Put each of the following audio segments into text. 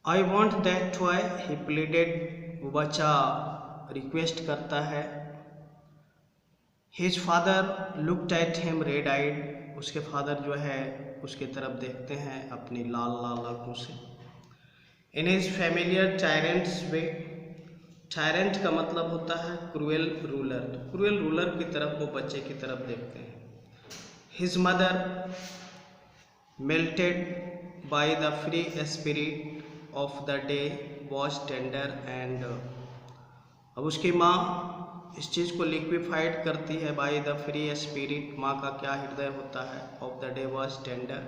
I want that toy he pleaded, वो बच्चा request करता है। His father looked at him red eyed, उसके फादर जो है उसकी तरफ देखते हैं अपनी लाल लाल आंखों से। In his familiar tyrants way, tyrant का मतलब होता है क्रूएल रूलर, तो क्रूएल रूलर की तरफ वो बच्चे की तरफ देखते हैं। His mother melted by the free spirit of the day was tender and, अब उसकी माँ इस चीज़ को लिक्विफाइड करती है। बाय द फ्री स्पिरिट, माँ का क्या हृदय होता है, of the day was tender,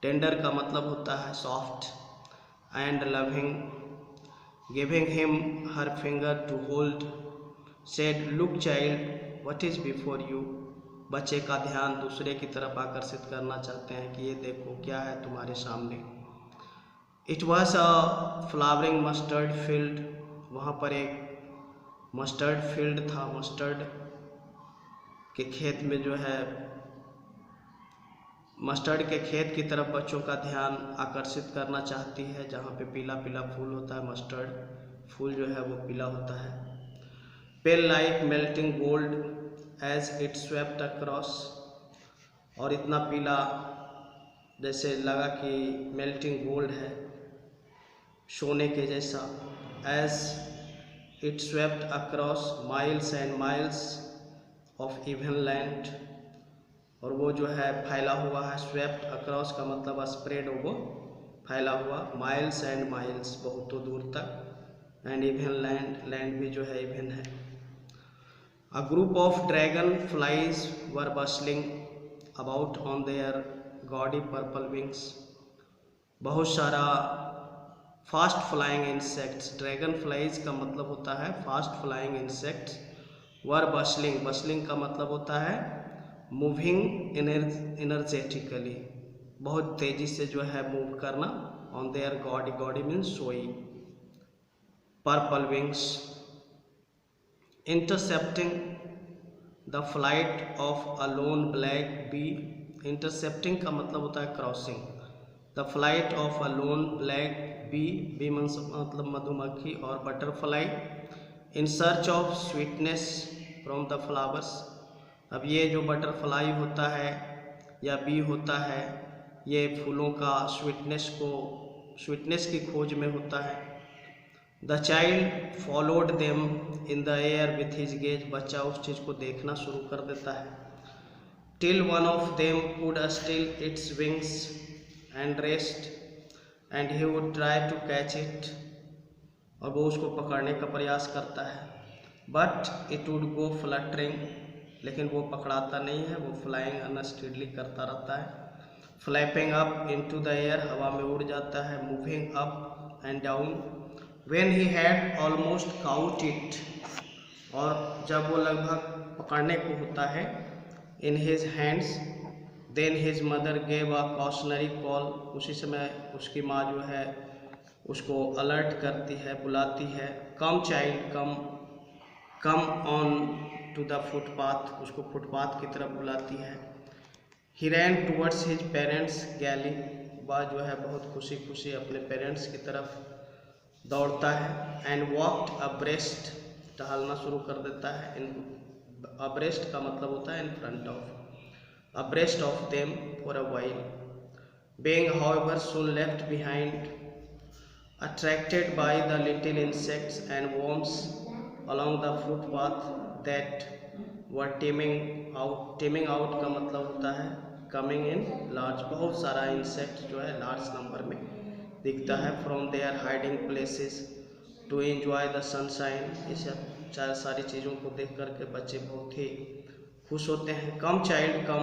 tender का मतलब होता है soft, and loving, giving him her finger to hold, said look child what is before you, बच्चे का ध्यान दूसरे की तरफ आकर्षित करना चाहते हैं कि ये देखो क्या है तुम्हारे सामने। It was a flowering mustard field, वहाँ पर एक मस्टर्ड फील्ड था, मस्टर्ड के खेत में जो है, मस्टर्ड के खेत की तरफ बच्चों का ध्यान आकर्षित करना चाहती है, जहाँ पे पीला पीला फूल होता है, मस्टर्ड फूल जो है वो पीला होता है। Pale like melting gold as it swept across, और इतना पीला जैसे लगा कि मेल्टिंग गोल्ड है, सोने के जैसा। As it swept across miles and miles of even land, और वो जो है फैला हुआ है, स्वेप्ट अक्रॉस का मतलब स्प्रेड, वो फैला हुआ, माइल्स एंड माइल्स बहुतों दूर तक, एंड इवन लैंड, लैंड भी जो है इवन है। A group of dragonflies were bustling about on their gaudy purple wings, बहुत सारा fast flying insects, dragonflies का मतलब होता है fast flying insects, were bustling, bustling का मतलब होता है मूविंग एनर्जेटिकली, बहुत तेजी से जो है मूव करना, on their gaudy, gaudy means showy, purple wings, intercepting the flight of a lone black bee, intercepting का मतलब होता है crossing, the flight of a lone black bee, bee मतलब मधुमक्खी, और butterfly, in search of sweetness from the flowers, अब ये जो बटरफ्लाई होता है या बी होता है, ये फूलों का स्वीटनेस की खोज में होता है। The child followed them in the air with his gaze, बच्चा उस चीज़ को देखना शुरू कर देता है। Till one of them could still its wings and rest and he would try to catch it, और वो उसको पकड़ने का प्रयास करता है, but it would go fluttering, लेकिन वो पकड़ाता नहीं है, वो फ्लाइंग अनस्टेडली करता रहता है। Flapping up into the air, हवा में उड़ जाता है। Moving up and down, when he had almost caught it, और जब वो लगभग पकड़ने को होता है, in his hands, then his mother gave a cautionary call, उसी समय उसकी माँ जो है उसको अलर्ट करती है, बुलाती है, come child come, come on to the footpath, उसको फुटपाथ की तरफ बुलाती है। He ran towards his parents gaily, वह जो है बहुत खुशी खुशी अपने पेरेंट्स की तरफ दौड़ता है। एंड वॉक्ड अब्रेस्ट, टहलना शुरू कर देता है। इन अब्रेस्ट का मतलब होता है in front of, abreast of them for a while, being however soon left behind, attracted by the little insects and worms along the footpath that were teeming out, teeming out का मतलब होता है coming in large, बहुत सारा insect जो है large number में दिखता है। From their hiding places to enjoy the sunshine, इस सारी चीज़ों को देख करके बच्चे बहुत ही खुश होते हैं। Come child come,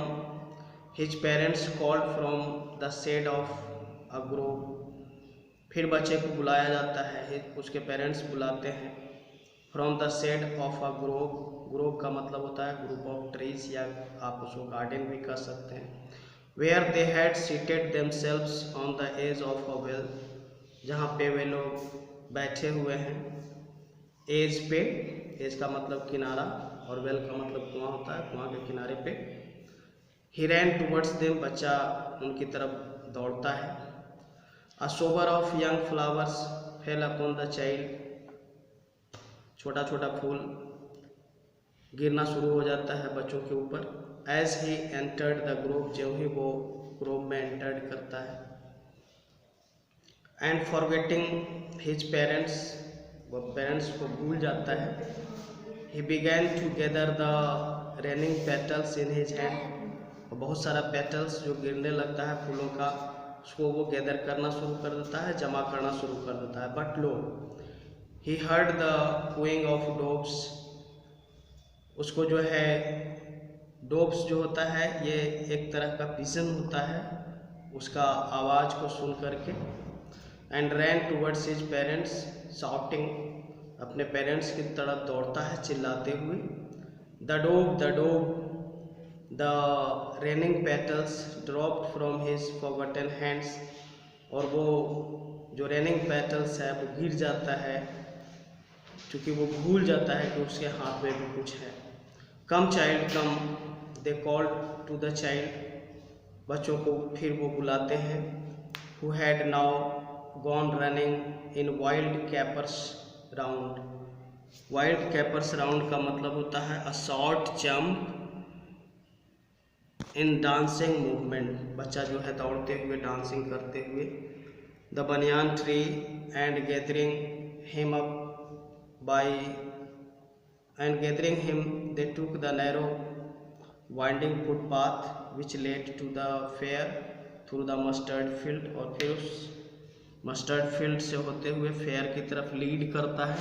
his parents called from the shade of a grove, फिर बच्चे को बुलाया जाता है, उसके पेरेंट्स बुलाते हैं। From the shade of a grove, grove का मतलब होता है ग्रुप ऑफ ट्रीज, या आप उसको गार्डन भी कह सकते हैं। Where they had seated themselves on the edge of a well, जहाँ पे वे लोग बैठे हुए हैं एज पे, एज का मतलब किनारा, और वेल का मतलब कुआं होता है, कुआं के किनारे पे। ही रैन टूवर्ड्स देम, बच्चा उनकी तरफ दौड़ता है। A shower of young flowers fell upon the child. छोटा छोटा फूल गिरना शुरू हो जाता है बच्चों के ऊपर. As he entered the grove, जो ही वो ग्रोव में एंटर्ड करता है. And forgetting his parents, वो पेरेंट्स को भूल जाता है. He began to gather the raining petals in his hand. बहुत सारा पेटल्स जो गिरने लगता है फूलों का, उसको वो गैदर करना शुरू कर देता है, जमा करना शुरू कर देता है. But low, he heard the cooing of doves. उसको जो है डोब्स जो होता है ये एक तरह का पिजन होता है, उसका आवाज़ को सुन करके. And ran towards his parents shouting, अपने पेरेंट्स की तरफ दौड़ता है चिल्लाते हुए. The dog the raining petals dropped from his forgotten hands. और वो जो रेनिंग पेटल्स है वो गिर जाता है क्योंकि वो भूल जाता है कि उसके हाथ में भी कुछ है. Come child come, they called to the child. बच्चों को फिर वो बुलाते हैं. Who had now gone running in wild capers round. Wild capers round का मतलब होता है a short jump in dancing movement. बच्चा जो है दौड़ते हुए डांसिंग करते हुए. The banyan tree and gathering him up by and gathering him they took the narrow winding footpath which led to the fair through the mustard field. और फिर उस मस्टर्ड फील्ड से होते हुए फेयर की तरफ लीड करता है.